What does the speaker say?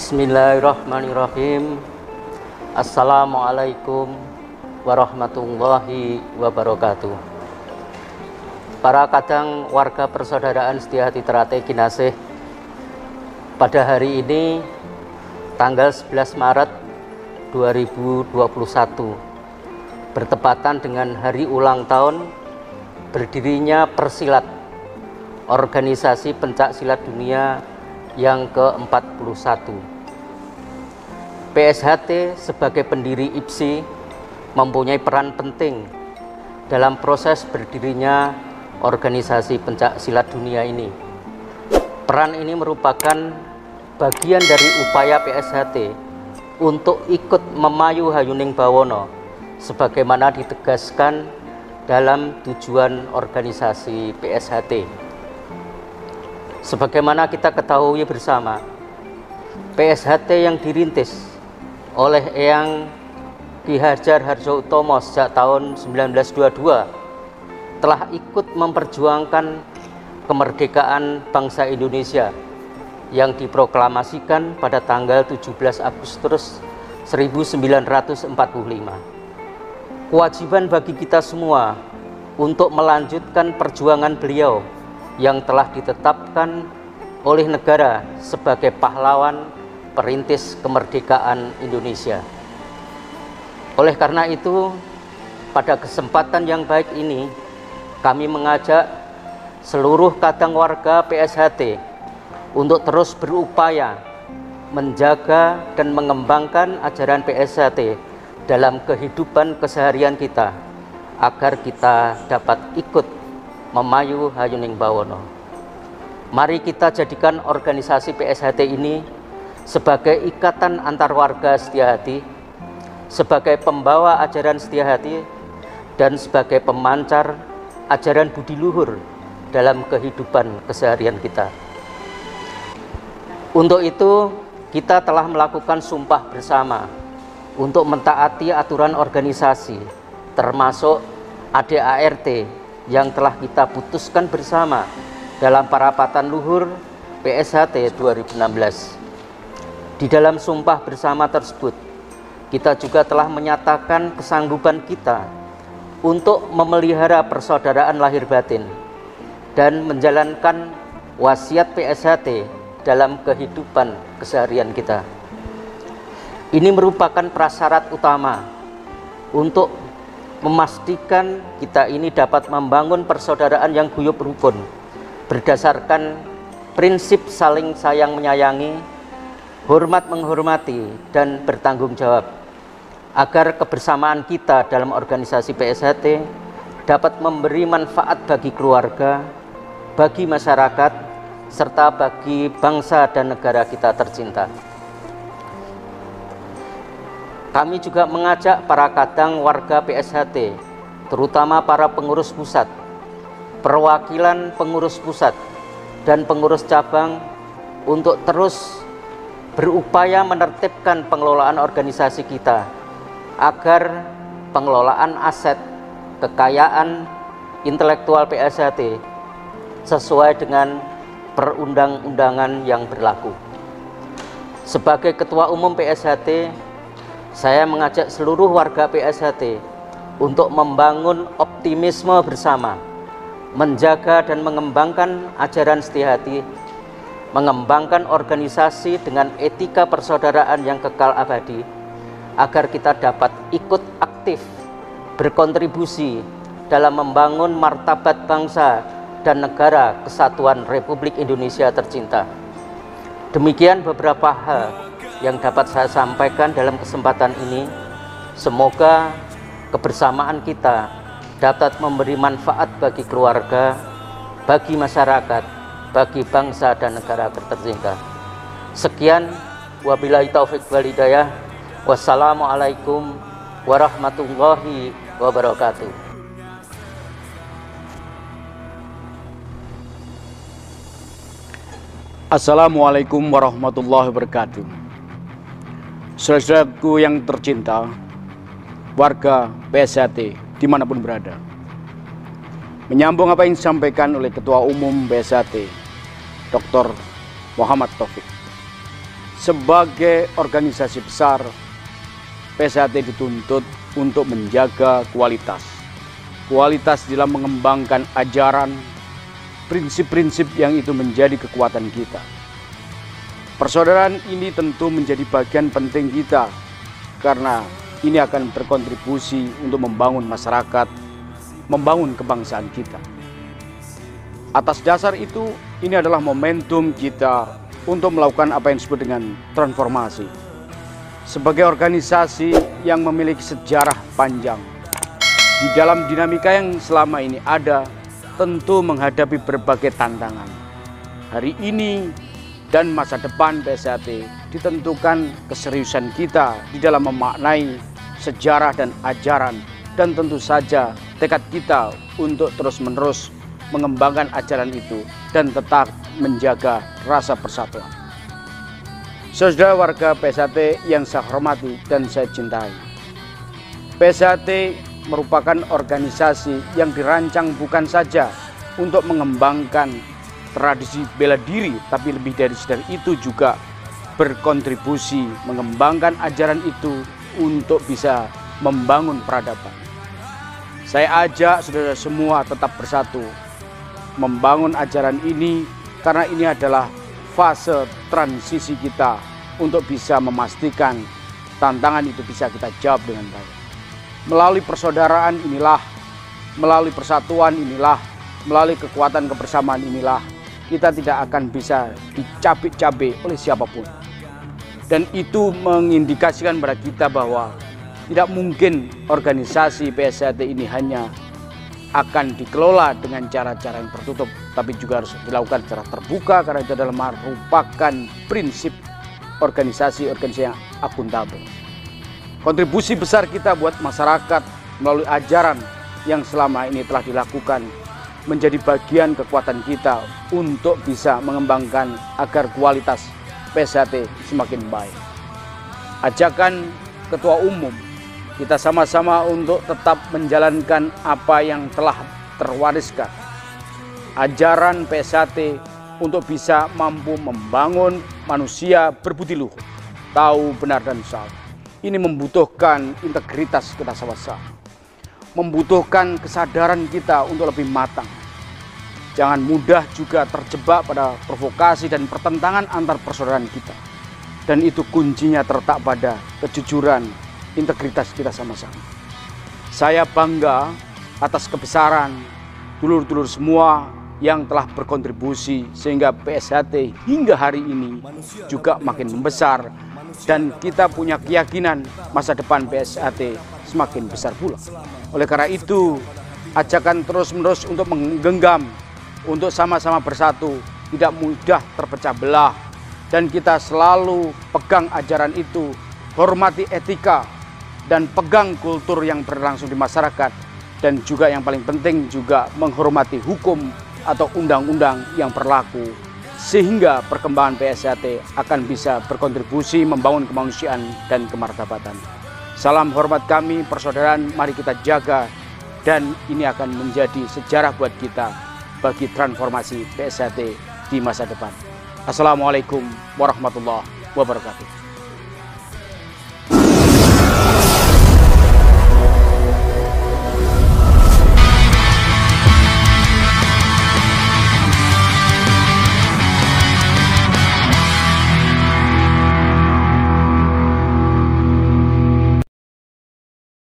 Bismillahirrahmanirrahim. Assalamualaikum warahmatullahi wabarakatuh. Para kadang warga persaudaraan Setiahati Teratai Kinasih, pada hari ini tanggal 11 Maret 2021 bertepatan dengan hari ulang tahun berdirinya Persilat, organisasi pencak silat dunia yang ke-41. PSHT sebagai pendiri IPSI mempunyai peran penting dalam proses berdirinya organisasi pencak silat dunia ini. Peran ini merupakan bagian dari upaya PSHT untuk ikut memayu Hayuning Bawono sebagaimana ditegaskan dalam tujuan organisasi PSHT. Sebagaimana kita ketahui bersama, PSHT yang dirintis oleh Eyang Ki Hajar Hardjoatomo sejak tahun 1922 telah ikut memperjuangkan kemerdekaan bangsa Indonesia yang diproklamasikan pada tanggal 17 Agustus 1945. Kewajiban bagi kita semua untuk melanjutkan perjuangan beliau yang telah ditetapkan oleh negara sebagai pahlawan perintis kemerdekaan Indonesia. Oleh karena itu, pada kesempatan yang baik ini, kami mengajak seluruh kadang warga PSHT untuk terus berupaya menjaga dan mengembangkan ajaran PSHT dalam kehidupan keseharian kita, agar kita dapat ikut memayu Hayuning Bawono. Mari kita jadikan organisasi PSHT ini sebagai ikatan antar warga Setiahati, sebagai pembawa ajaran Setiahati, dan sebagai pemancar ajaran budi luhur dalam kehidupan keseharian kita. Untuk itu, kita telah melakukan sumpah bersama untuk mentaati aturan organisasi, termasuk ADART yang telah kita putuskan bersama dalam parapatan luhur PSHT 2016. Di dalam sumpah bersama tersebut, kita juga telah menyatakan kesanggupan kita untuk memelihara persaudaraan lahir batin dan menjalankan wasiat PSHT dalam kehidupan keseharian kita. Ini merupakan prasyarat utama untuk memastikan kita ini dapat membangun persaudaraan yang guyup rukun berdasarkan prinsip saling sayang menyayangi, hormat menghormati, dan bertanggung jawab, agar kebersamaan kita dalam organisasi PSHT dapat memberi manfaat bagi keluarga, bagi masyarakat, serta bagi bangsa dan negara kita tercinta. Kami juga mengajak para kadang warga PSHT, terutama para pengurus pusat, perwakilan pengurus pusat, dan pengurus cabang untuk terus berupaya menertibkan pengelolaan organisasi kita, agar pengelolaan aset, kekayaan intelektual PSHT sesuai dengan perundang-undangan yang berlaku. Sebagai Ketua Umum PSHT, saya mengajak seluruh warga PSHT untuk membangun optimisme bersama, menjaga dan mengembangkan ajaran Setiahati, mengembangkan organisasi dengan etika persaudaraan yang kekal abadi, agar kita dapat ikut aktif berkontribusi dalam membangun martabat bangsa dan negara kesatuan Republik Indonesia tercinta. Demikian beberapa hal yang dapat saya sampaikan dalam kesempatan ini. Semoga kebersamaan kita dapat memberi manfaat bagi keluarga, bagi masyarakat, bagi bangsa dan negara tercinta. Sekian, wabillahi taufik wal hidayah. Wassalamualaikum warahmatullahi wabarakatuh. Assalamualaikum warahmatullahi wabarakatuh. Saudara-saudaraku yang tercinta, warga PSHT dimanapun berada, menyambung apa yang disampaikan oleh Ketua Umum PSHT, Dr. Muhammad Taufik. Sebagai organisasi besar, PSHT dituntut untuk menjaga kualitas dalam mengembangkan ajaran, prinsip-prinsip yang itu menjadi kekuatan kita. Persaudaraan ini tentu menjadi bagian penting kita, karena ini akan berkontribusi untuk membangun masyarakat, membangun kebangsaan kita. Atas dasar itu, ini adalah momentum kita untuk melakukan apa yang disebut dengan transformasi. Sebagai organisasi yang memiliki sejarah panjang, di dalam dinamika yang selama ini ada, tentu menghadapi berbagai tantangan. Hari ini dan masa depan PSHT ditentukan keseriusan kita di dalam memaknai sejarah dan ajaran, dan tentu saja tekad kita untuk terus-menerus mengembangkan ajaran itu dan tetap menjaga rasa persatuan. Saudara warga PSHT yang saya hormati dan saya cintai, PSHT merupakan organisasi yang dirancang bukan saja untuk mengembangkan tradisi bela diri, tapi lebih dari itu juga berkontribusi mengembangkan ajaran itu untuk bisa membangun peradaban. Saya ajak saudara semua tetap bersatu membangun ajaran ini, karena ini adalah fase transisi kita untuk bisa memastikan tantangan itu bisa kita jawab dengan baik. Melalui persaudaraan inilah, melalui persatuan inilah, melalui kekuatan kebersamaan inilah, kita tidak akan bisa dicabik-cabik oleh siapapun. Dan itu mengindikasikan pada kita bahwa tidak mungkin organisasi PSHT ini hanya akan dikelola dengan cara-cara yang tertutup, tapi juga harus dilakukan secara terbuka, karena itu adalah merupakan prinsip organisasi yang akuntabel. Kontribusi besar kita buat masyarakat melalui ajaran yang selama ini telah dilakukan menjadi bagian kekuatan kita untuk bisa mengembangkan agar kualitas PSHT semakin baik. Ajakan Ketua Umum, kita sama-sama untuk tetap menjalankan apa yang telah terwariskan. Ajaran PSHT untuk bisa mampu membangun manusia berbudi luhur, tahu benar dan salah. Ini membutuhkan integritas kita sama-sama, membutuhkan kesadaran kita untuk lebih matang. Jangan mudah juga terjebak pada provokasi dan pertentangan antar persaudaraan kita. Dan itu kuncinya terletak pada kejujuran, integritas kita sama-sama. Saya bangga atas kebesaran dulur-dulur semua yang telah berkontribusi sehingga PSHT hingga hari ini juga makin membesar, dan kita punya keyakinan masa depan PSHT semakin besar pula. Oleh karena itu, ajakan terus-menerus untuk menggenggam, untuk sama-sama bersatu, tidak mudah terpecah belah, dan kita selalu pegang ajaran itu, hormati etika, dan pegang kultur yang berlangsung di masyarakat, dan juga yang paling penting juga menghormati hukum atau undang-undang yang berlaku, sehingga perkembangan PSHT akan bisa berkontribusi membangun kemanusiaan dan kemartabatan. Salam hormat kami, persaudaraan, mari kita jaga, dan ini akan menjadi sejarah buat kita bagi transformasi PSHT di masa depan. Assalamualaikum warahmatullahi wabarakatuh.